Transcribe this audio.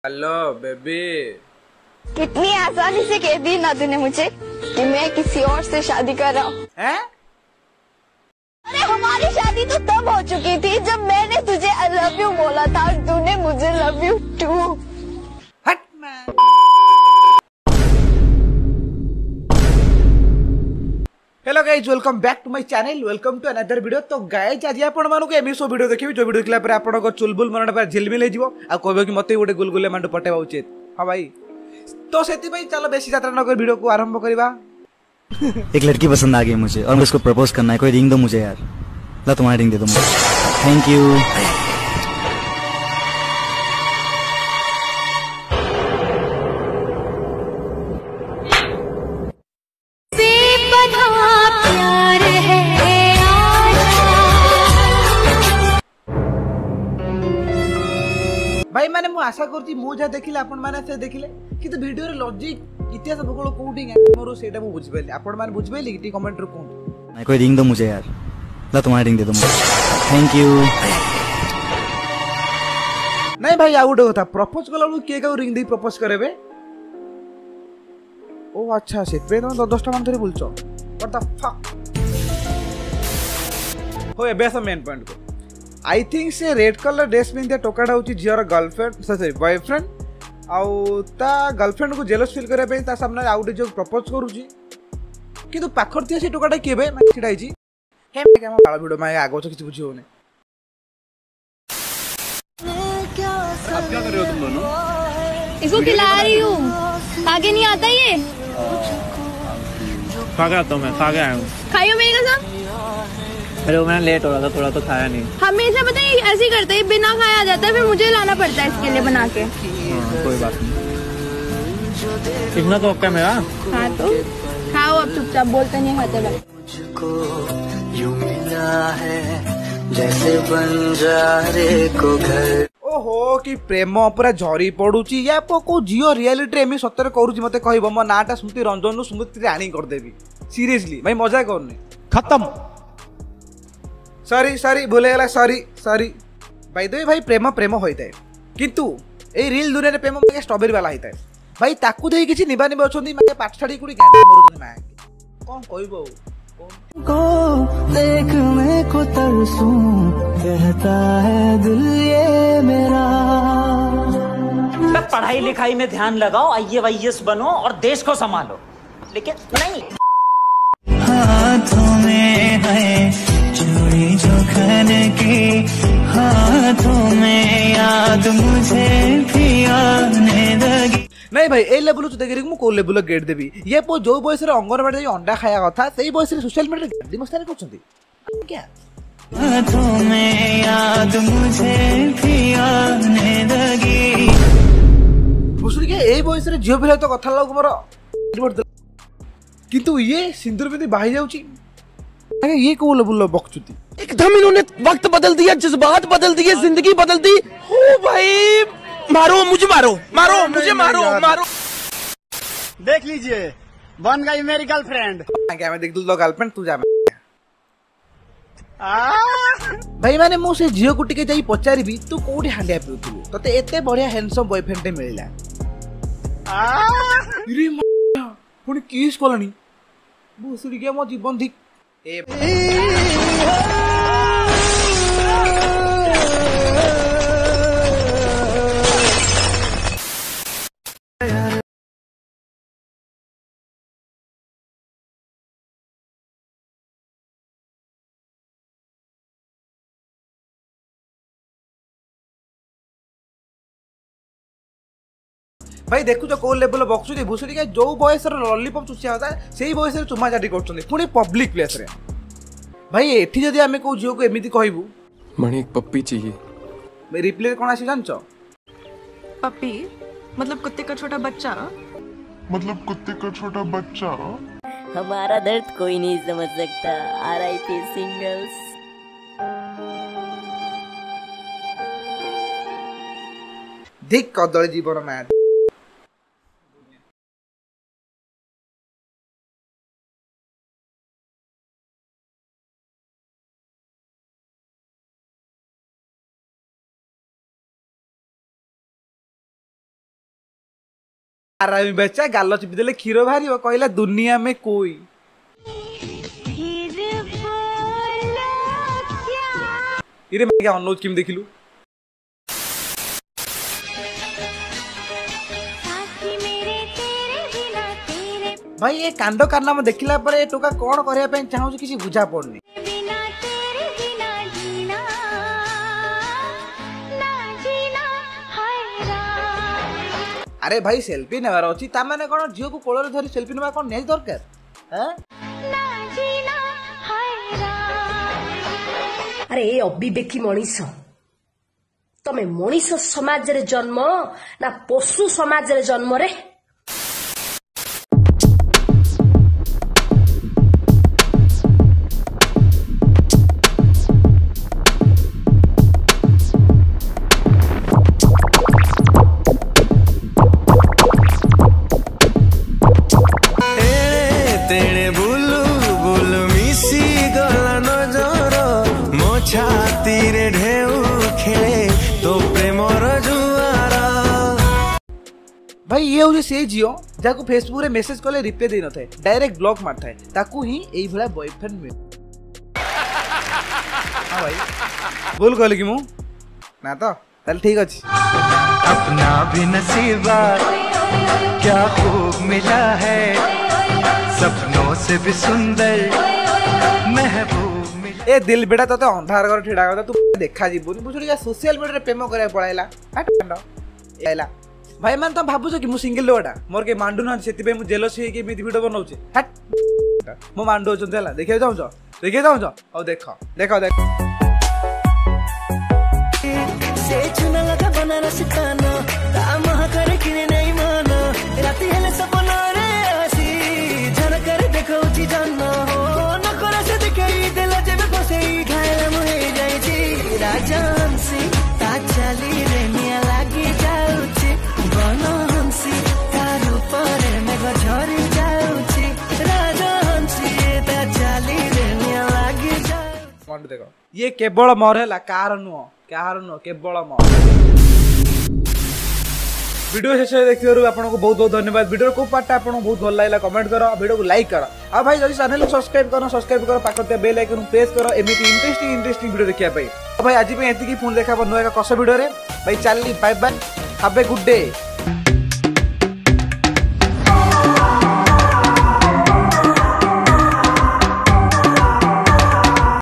Hello baby. कितनी आसानी से कह दी ना तूने मुझे कि मैं किसी और से शादी कर रहा हूँ। अरे हमारी शादी तो तब हो चुकी थी जब मैंने तुझे आई लव यू बोला था और तूने मुझे लव यू टू। हट hello guys, welcome back to my channel, welcome to another video. तो गाइज आज आपण मानक एमि सो वीडियो देखिबी जो वीडियो देखला पर आपन चुलबुल मन पर झिलमिल हे जिवो आ कहबो कि मते गोटे गुलगुले मांडू पटेबा उचित। हां भाई, तो सेति भाई चलो बेसी यात्रा न कर वीडियो को आरंभ करबा। एक लड़की पसंद आ गई मुझे और मुझे उसको प्रपोज करना है। कोई रिंग दो मुझे यार, ला तुम्हारी रिंग दे दो मुझे। Thank you. भाई माने मु आशा करती मु जा देखिले आपण माने से देखिले कि तो वीडियो रे लॉजिक इतिहास भूगोल कोठी मोर सेटा मु बुझ पाइले। आपण माने बुझ पाइले कि कमेंट रो कोन कोई रिंग दो मुझे यार, ला तुम्हारी रिंग दे दो मुझे। Thank you. नहीं भाई आ गुटे कथा, प्रपोज कला के का रिंग दे प्रपोज करेबे। ओ अच्छा से पे तुम 10टा मान धरि बोलछो। व्हाट द फक हो एबे सब मेन पॉइंट को। आई थिंक से रेड कलर ड्रेस पिंधे टोकाटा होची जियर गर्लफ्रेंड सॉरी बॉयफ्रेंड आउ ता गर्लफ्रेंड को जेलस फील करे पे ता सामने आउटे जो प्रपोज करूची किंतु पाखर थिया से टोकाटा केबे मा छिडाई छी। हे के हम बाळ भिडियो मा आगो छ किछ बुझी होने। अब क्या कर रहे हो तुम दोनों? इसको खिला रही हूँ, आगे नहीं आता ये। खा के आता हूँ, मैं खा के आया हूँ। खाइयो मेरी कसम। अरे मैंने लेट हो रहा था थोड़ा, तो खाया नहीं। हमेशा पता है ऐसे ही करते हैं, बिना खाया जाता है, फिर मुझे लाना पड़ता है इसके लिए बना के। कोई बात नहीं, इतना तो क्या मेरा। हाँ तो खाओ अब चुपचाप, बोलते नहीं खाते लोग। मुझको यूं मिला है जैसे बंजारे को घर। ओहो कि प्रेम पूरा झरी पड़ुची या को जियो रियलिटी एमि सତରେ करूची मते कहबो मो नाटा स्मृति रंजन नु स्मृति रानी कर देबी। सीरियसली भाई मजा करने खत्म। सॉरी सॉरी भूले गला, सॉरी सॉरी भाई। दे भाई प्रेम प्रेम होइता है किंतु ए रियल दुनिया रे प्रेम के स्ट्रॉबेरी वाला होइता है भाई। ताकू देई किछि निबा निबा अछंदी माके पाठ छाडी कुडी गांडा मरुछन मा कोन कहबो को देख मैं को तरसूं कहता है दिल ये मेरा। पढ़ाई लिखाई में ध्यान लगाओ, IAS बनो और देश को संभालो, लेकिन नहीं। हाथों में है चूड़ी जो खन की, हाथों में याद मुझे भी आने लगी। नहीं भाई ए लेवल देख मु को लेवल गेट देबी। ये पो जो बयस रे अंगनवाड़ी अंडा खाया कथा सेही बयस रे सोशल मीडिया रे गांडी मस्तानी करछंती क्या। हाथों में याद मुझे भी आने लगी। बुसुरी के ए बयस रे जियो पिला तो कथा लागो मोर किंतु ये सिंदूर बिंदी बाही जाउची। अरे ये को लेवल बकचुती एकदम इन्होंने वक्त बदल दिया, जज्बात बदल दिए, जिंदगी बदल दी। ओ भाई मारो मुझे, मारो मारो मुझे, मारो मारो। देख लीजिए बन गई मेरी गर्लफ्रेंड। क्या मैं देख दू गर्लफ्रेंड तू जा भाई माने मु से जियो को टिके जाई पचारिबी तू कोठी हांडिया पिउथु तते एते बढ़िया हैंडसम बॉयफ्रेंड टे मिलिला। रे पुनी किस कोलानी बुसुरी के मो जीवन धिक ए भाई देखु जो को लेवल बक्सुदी भुसुडी के जो बॉयस रे लॉलीपॉप चुसिया होता सेही बॉयस रे चुमा जाटी करछन पुनी पब्लिक प्लेस रे। भाई एठी जदी हमें को जियो को एमिति कहबू मणि एक पप्पी चाहिए। मैं रिप्ले कोन आसी जानछो पप्पी मतलब कुत्ते का छोटा बच्चा। हमारा दर्द कोई नहीं समझ सकता। RIP singles. देख कदली जीवन मैड। आरामी बच्चा गाल चिपी देले क्षीर बाहर कहला दुनिया में कोई इरे मैं क्या अनुज किम देखिलु भाई ये कांड कारनामा देखिला परे टोका कोन करिया पे चाहू किसी बुझा पड़नी अरे भाई सेल्फी नेबार अछि ता माने कोन झियो को कोଳରେ धरि सेल्फी नेबा कोन नै दरकार हैं अरे ए अबिबेकी मनीष तमे मनीष समाज रे जन्म ना पशु समाज रे जन्म रे छातीरे ढेउ खेले तो प्रेमर जुआरा भाई ये होजे से जियो जाको फेसबुक रे मेसेज कले रिप्लाई देई न थाए डायरेक्ट ब्लॉक मार थाए ताकू ही एई भला बॉयफ्रेंड में हां भाई बोल कहले कि मु ना तो चल ठीक अछि अपना भी नसीबा क्या खूब मिला है सपनों से भी सुंदर महबूब ए दिल बेटा तते अंधार घर ठेडा करता तू देखा जीबुनी बुझुरी का सोशल मीडिया रे प्रेम करे पळाइला हट आइला भाई मान त भाबुछ कि मु सिंगल लोटा मोर के मांडू न सेति पे मु जेलस हे के मिथि वीडियो बनाउछे हट मु मांडू छ देला देखे जाउ औ देखो से चुना लगा बनारस कानो काम करे किने नहीं मानो राती हेले सपना रे आसी जन कर देखौ छी जानो न करे से देखे देला जेबे बसे घायल मुहे जाई छी राजहंसी ता चली रे निया लागी जाउची बनो हंसी तार ऊपर में झरी जाउची राजहंसी ता चली रे निया लागी जाउ मांडू देखो ये केवल मोर हैला कार नुओ केवल मोर वीडियो शेष देखिबारु आपनको बहुत बहुत धन्यवाद वीडियो को पार्ट आपनको बहुत भल लागला कमेंट करो वीडियो को लाइक करो आ भाई जल्दी चैनल को सब्सक्राइब करो पाखते बेल आइकन प्रेस करो एमिति इंटरेस्टिंग वीडियो देखिया भाई भाई आज पे एति की फोन देखा नुआ एक कस वीडियो रे भाई चलली bye bye have a good day.